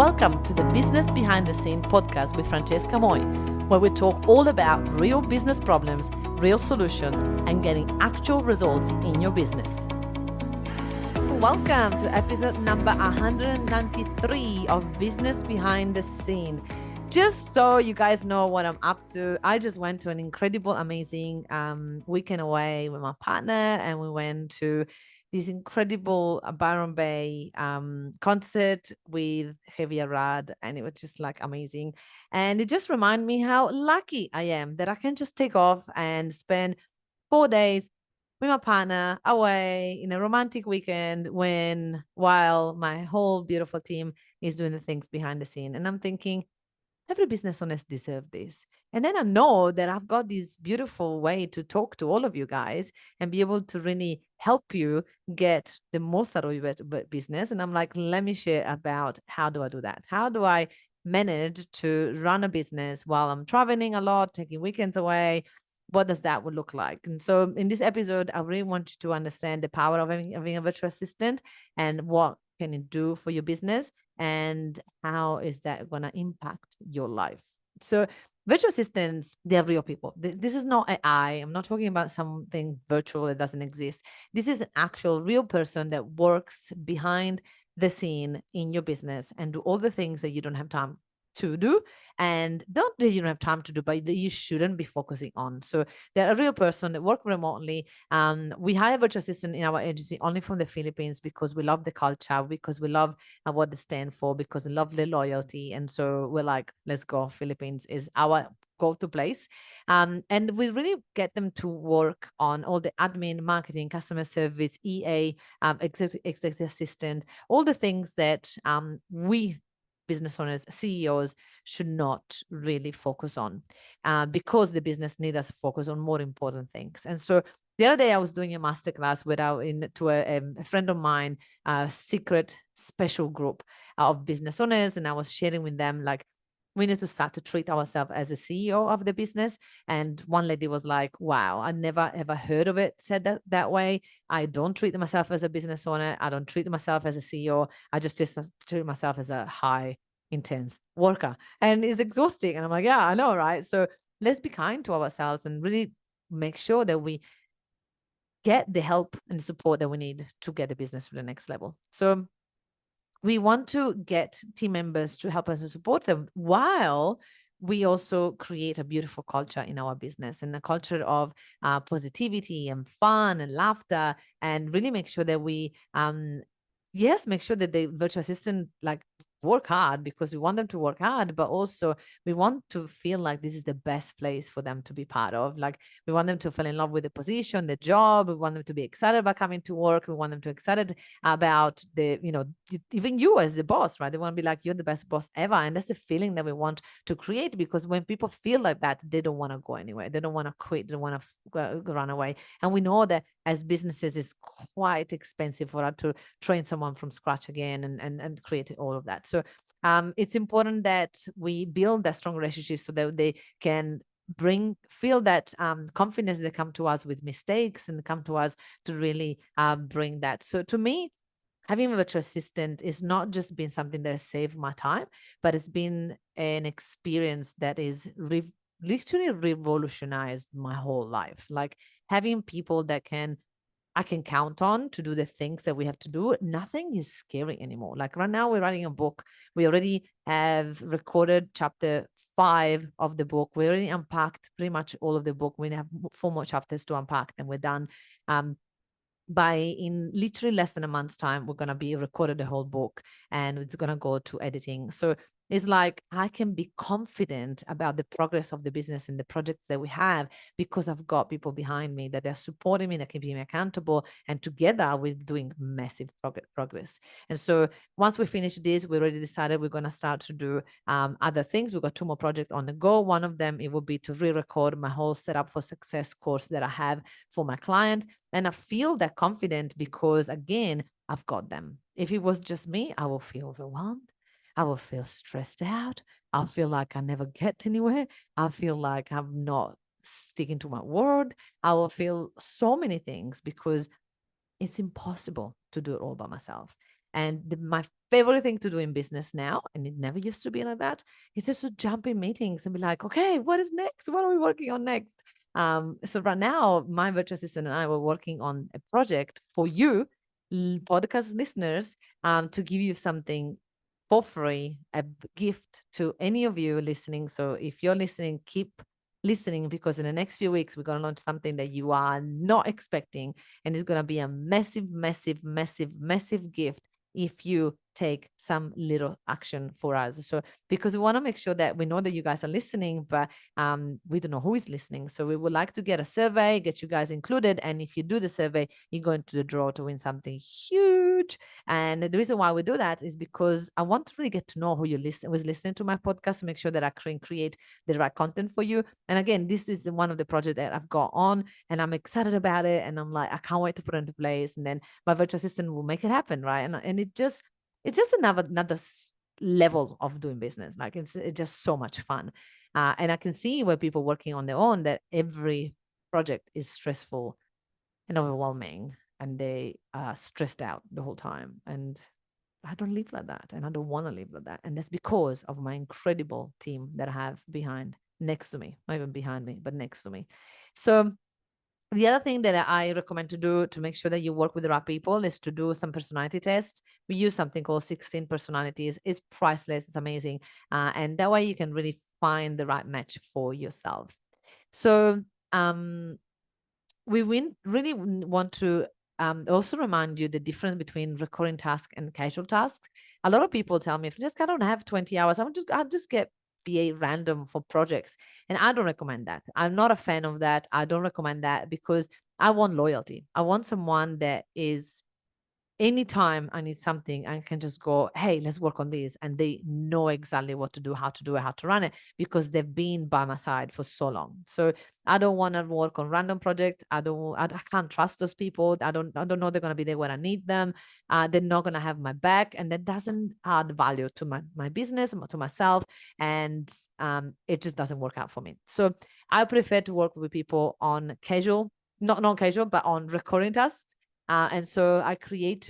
Welcome to the Business Behind the Scene podcast with Francesca Moi, where we talk all about real business problems, real solutions, and getting actual results in your business. Welcome to episode number 193 of Business Behind the Scene. Just so you guys know what I'm up to, I just went to an incredible, amazing weekend away with my partner, and we went to this incredible Byron Bay concert with Javier Rad, and it was just like amazing. And it just reminded me how lucky I am that I can just take off and spend 4 days with my partner away in a romantic weekend while my whole beautiful team is doing the things behind the scene. And I'm thinking, every business owners deserve this. And then I know that I've got this beautiful way to talk to all of you guys and be able to really help you get the most out of your business. And I'm like, let me share about how do I do that? How do I manage to run a business while I'm traveling a lot, taking weekends away? What does that would look like? And so in this episode, I really want you to understand the power of having a virtual assistant and what can it do for your business and how is that going to impact your life. So virtual assistants, they're real people. This is not AI. I'm not talking about something virtual that doesn't exist. This is an actual real person that works behind the scene in your business and do all the things that you don't have time to do, and don't that you don't have time to do, but that you shouldn't be focusing on. So they're a real person that work remotely. We hire virtual assistant in our agency only from the Philippines because we love the culture, because we love what they stand for, because we love the loyalty. And so we're like, let's go. Philippines is our go-to place. And we really get them to work on all the admin, marketing, customer service, EA, executive assistant, all the things that we business owners, CEOs should not really focus on because the business needs us to focus on more important things. And so the other day I was doing a masterclass to a friend of mine, a secret special group of business owners. And I was sharing with them, like, we need to start to treat ourselves as a CEO of the business. And one lady was like, wow, I never ever heard of it said that way. I don't treat myself as a business owner. I don't treat myself as a CEO. I just treat myself as a high intense worker. And it's exhausting. And I'm like, yeah, I know, right? So let's be kind to ourselves and really make sure that we get the help and support that we need to get the business to the next level. So we want to get team members to help us and support them while we also create a beautiful culture in our business, and a culture of positivity and fun and laughter, and really make sure that we, make sure that the virtual assistant work hard, because we want them to work hard, but also we want to feel like this is the best place for them to be part of. Like, we want them to fall in love with the position, the job. We want them to be excited about coming to work. We want them to be excited about even you as the boss, right? They want to be like, you're the best boss ever. And that's the feeling that we want to create, because when people feel like that, they don't want to go anywhere. They don't want to quit. They don't want to run away. And we know that as businesses, it's quite expensive for us to train someone from scratch again and create all of that. So it's important that we build that strong relationship so that they can feel that confidence. They come to us with mistakes and come to us to really bring that. So to me, having a virtual assistant is not just been something that has saved my time, but it's been an experience that is literally revolutionized my whole life. Like, having people that I can count on to do the things that we have to do. Nothing is scary anymore. Like, right now we're writing a book. We already have recorded chapter 5 of the book. We already unpacked pretty much all of the book. We have 4 more chapters to unpack, and we're done. In literally less than a month's time, we're going to be recorded the whole book, and it's going to go to editing. So it's like, I can be confident about the progress of the business and the projects that we have, because I've got people behind me that they're supporting me, that can be accountable, and together we're doing massive progress. And so once we finish this, we already decided we're going to start to do other things. We've got 2 more projects on the go. One of them, it will be to re-record my whole Setup for Success course that I have for my clients. And I feel that confident because, again, I've got them. If it was just me, I will feel overwhelmed. I will feel stressed out. I'll feel like I never get anywhere. I'll feel like I'm not sticking to my word. I will feel so many things because it's impossible to do it all by myself. And my favorite thing to do in business now, and it never used to be like that, is just to jump in meetings and be like, okay, what is next? What are we working on next? So right now, my virtual assistant and I were working on a project for you, podcast listeners, to give you something for free, a gift to any of you listening. So if you're listening, keep listening, because in the next few weeks, we're going to launch something that you are not expecting. And it's going to be a massive, massive, massive, massive gift if you take some little action for us. So because we want to make sure that we know that you guys are listening, but we don't know who is listening. So we would like to get a survey, get you guys included. And if you do the survey, you go into the draw to win something huge. And the reason why we do that is because I want to really get to know who you was listening to my podcast, to make sure that I can create the right content for you. And again, this is one of the projects that I've got on, and I'm excited about it. And I'm like, I can't wait to put it into place. And then my virtual assistant will make it happen, right? And it's just another level of doing business. Like it's just so much fun. And I can see where people working on their own, that every project is stressful and overwhelming, and they are stressed out the whole time. And I don't live like that, and I don't want to live like that. And that's because of my incredible team that I have next to me, not even behind me, but next to me. So the other thing that I recommend to do to make sure that you work with the right people is to do some personality tests. We use something called 16 personalities. It's priceless. It's amazing. And that way you can really find the right match for yourself. So we really want to also remind you the difference between recurring tasks and casual tasks. A lot of people tell me, if I don't have 20 hours, I'll just get BA random for projects. And I don't recommend that. I'm not a fan of that. I don't recommend that, because I want loyalty. I want someone that is, anytime I need something, I can just go, hey, let's work on this. And they know exactly what to do, how to run it, because they've been by my side for so long. So I don't want to work on random projects. I can't trust those people. I don't know they're going to be there when I need them. They're not going to have my back, and that doesn't add value to my business, to myself. And it just doesn't work out for me. So I prefer to work with people on casual, not non-casual, but on recurring tasks. And so I create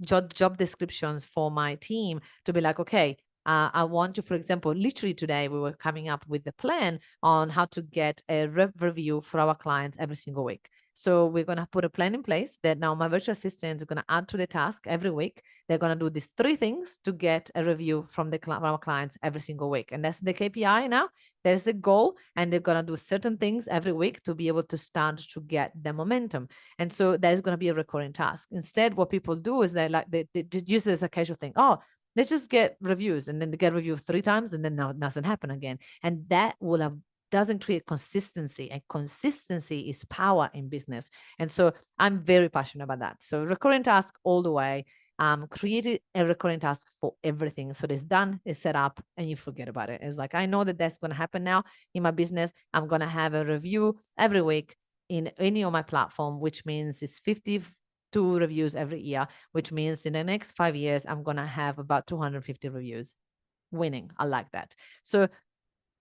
job descriptions for my team to be like, okay, I want to, for example, literally today we were coming up with the plan on how to get a review for our clients every single week. So we're going to put a plan in place that now my virtual assistant is going to add to the task every week. They're going to do these 3 things to get a review from our clients every single week. And that's the KPI now. There's the goal. And they're going to do certain things every week to be able to start to get the momentum. And so that is going to be a recurring task. Instead, what people do is they use it as a casual thing. Oh, let's just get reviews, and then they get reviewed 3 times, and then it doesn't happen again. And that doesn't create consistency, and consistency is power in business. And so I'm very passionate about that. So recurring task all the way. Created a recurring task for everything. So it's done, it's set up, and you forget about it. It's like, I know that that's going to happen now in my business. I'm going to have a review every week in any of my platform, which means it's 52 reviews every year, which means in the next 5 years, I'm going to have about 250 reviews. Winning. I like that. So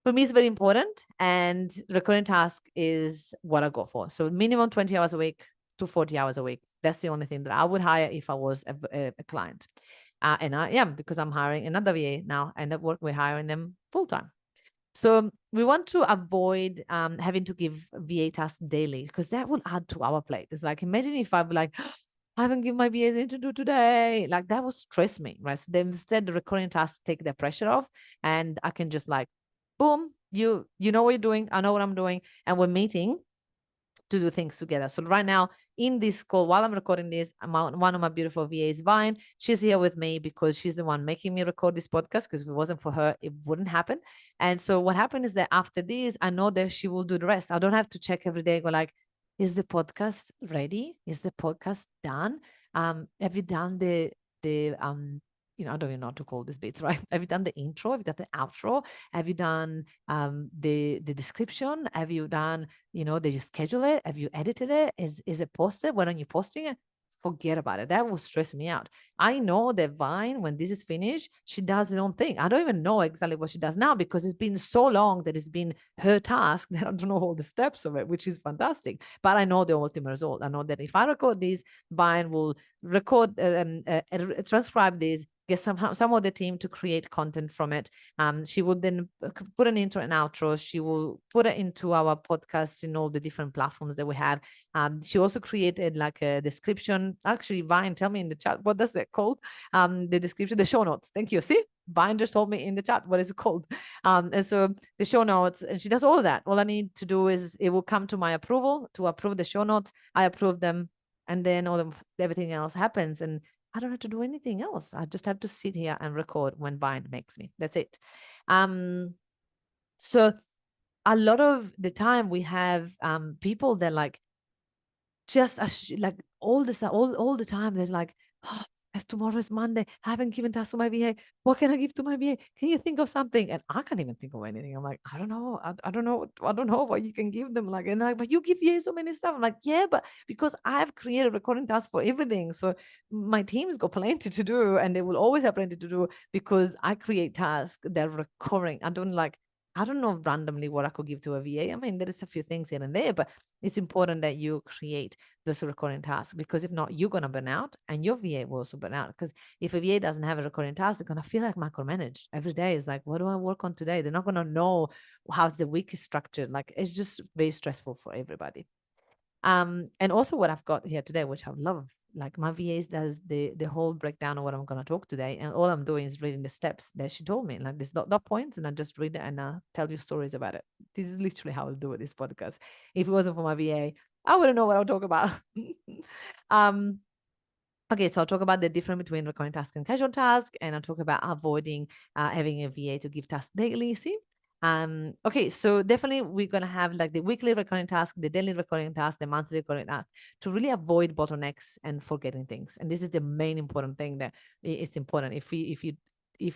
for me, it's very important. And recurring task is what I go for. So minimum 20 hours a week to 40 hours a week. That's the only thing that I would hire if I was a client. And I am, because I'm hiring another VA now, and at work, we're hiring them full time. So we want to avoid having to give VA tasks daily, because that will add to our plate. It's like, imagine if I'd be like, I haven't given my VAs anything to do today. Like, that would stress me, right? So instead, the recurring tasks take the pressure off, and I can just like, boom, you know what you're doing. I know what I'm doing. And we're meeting to do things together. So right now in this call, while I'm recording this, one of my beautiful VAs, Vine, she's here with me because she's the one making me record this podcast, because if it wasn't for her, it wouldn't happen. And so what happened is that after this, I know that she will do the rest. I don't have to check every day, go like, is the podcast ready? Is the podcast done? Have you done the I don't even know how to call these bits, right? Have you done the intro? Have you done the outro? Have you done the description? Have you done, did you schedule it? Have you edited it? Is it posted? When are you posting it? forget about it. That will stress me out. I know that Vine, when this is finished, she does her own thing. I don't even know exactly what she does now because it's been so long that it's been her task that I don't know all the steps of it, which is fantastic. But I know the ultimate result. I know that if I record this, Vine will record, transcribe this, get some of the team to create content from it. She would then put an intro and outro. She will put it into our podcast in all the different platforms that we have. She also created like a description. Actually, Vine, tell me in the chat, what does that called? The description, the show notes. Thank you. See, Vine just told me in the chat what is it called. And so the show notes, and she does all of that. All I need to do is it will come to my approval to approve the show notes. I approve them, and then everything else happens. And I don't have to do anything else. I just have to sit here and record when Vine makes me. That's it. So a lot of the time we have people that like just like all the time there's like, oh, as tomorrow is Monday, I haven't given tasks to my VA. What can I give to my VA? Can you think of something? And I can't even think of anything. I'm like, I don't know. I don't know. I don't know what you can give them. Like, and like, but you give VA so many stuff. I'm like, yeah, but because I've created recording tasks for everything. So my team's got plenty to do and they will always have plenty to do because I create tasks that are recurring. I don't know randomly what I could give to a VA. I mean, there is a few things here and there, but it's important that you create those recurring tasks because if not, you're going to burn out and your VA will also burn out. Because if a VA doesn't have a recurring task, they're going to feel like micromanaged every day. It's like, what do I work on today? They're not going to know how the week is structured. Like, it's just very stressful for everybody. And also what I've got here today, which I love, like my VAs does the whole breakdown of what I'm going to talk today. And all I'm doing is reading the steps that she told me. Like, there's dot points, and I just read it and tell you stories about it. This is literally how I'll do it, this podcast. If it wasn't for my VA, I wouldn't know what I'll talk about. Okay, so I'll talk about the difference between recurring task and casual task, and I'll talk about avoiding having a VA to give tasks daily. See? Okay, so definitely we're gonna have like the weekly recurring task, the daily recurring task, the monthly recurring task to really avoid bottlenecks and forgetting things. And this is the main important thing that it's important. If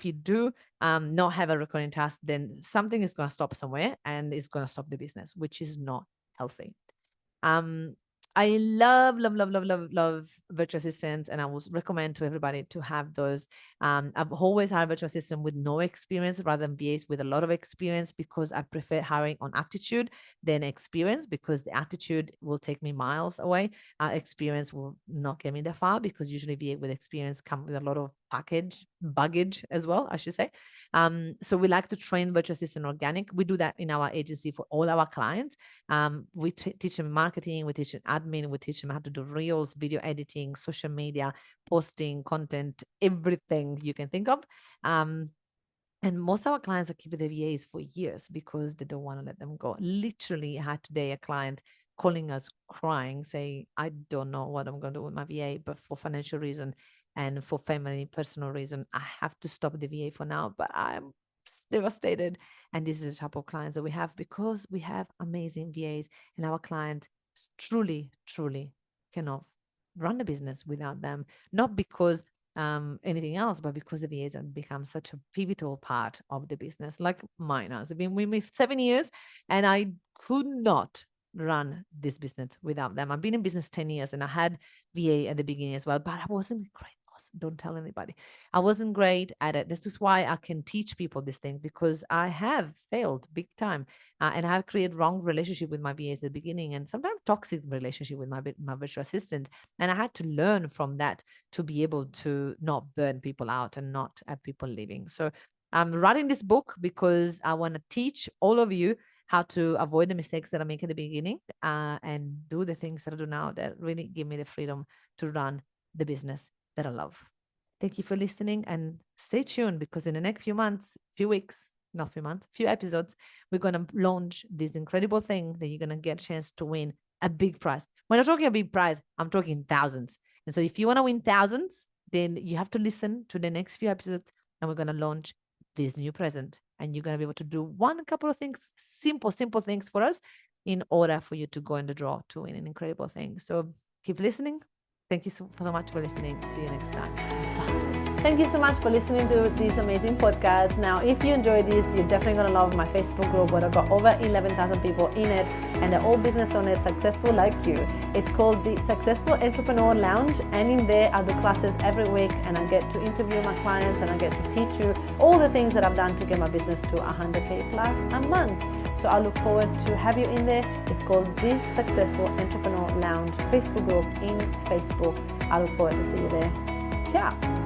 you do not have a recurring task, then something is gonna stop somewhere and it's gonna stop the business, which is not healthy. I love virtual assistants, and I would recommend to everybody to have those. I've always had a virtual assistant with no experience rather than VAs with a lot of experience because I prefer hiring on aptitude than experience because the attitude will take me miles away. Experience will not get me that far because usually VA with experience come with a lot of baggage as well, I should say. So we like to train virtual assistant organic. We do that in our agency for all our clients. We teach them marketing, we teach them admin, we teach them how to do reels, video editing, social media, posting, content, everything you can think of. And most of our clients are keeping the VAs for years because they don't want to let them go. Literally, I had today a client calling us crying, saying, I don't know what I'm going to do with my VA, but for financial reason and for family, personal reason, I have to stop the VA for now, but I'm devastated. And this is the type of clients that we have because we have amazing VAs and our clients truly cannot run the business without them. Not because anything else, but because the VAs have become such a pivotal part of the business, like mine has. I've been with me for 7 years and I could not run this business without them. I've been in business 10 years and I had VA at the beginning as well, but I wasn't great. Don't tell anybody. I wasn't great at it. This is why I can teach people this thing because I have failed big time. And I have created wrong relationship with my VAs at the beginning and sometimes toxic relationship with my virtual assistant. And I had to learn from that to be able to not burn people out and not have people leaving. So I'm writing this book because I want to teach all of you how to avoid the mistakes that I make at the beginning and do the things that I do now that really give me the freedom to run the business that I love. Thank you for listening and stay tuned because in the next few months, few weeks, not few months, few episodes, we're going to launch this incredible thing that you're going to get a chance to win a big prize. When I'm talking a big prize, I'm talking thousands. And so if you want to win thousands, then you have to listen to the next few episodes and we're going to launch this new present. And you're going to be able to do couple of things, simple things for us in order for you to go in the draw to win an incredible thing. So keep listening. Thank you so much for listening. See you next time. Bye. Thank you so much for listening to this amazing podcast. Now, if you enjoyed this, you're definitely going to love my Facebook group where I've got over 11,000 people in it, and they're all business owners successful like you. It's called the Successful Entrepreneur Lounge, and in there I do classes every week, and I get to interview my clients, and I get to teach you all the things that I've done to get my business to 100K plus a month. So I look forward to have you in there. It's called the Successful Entrepreneur Lounge Facebook group in Facebook. I look forward to see you there. Ciao.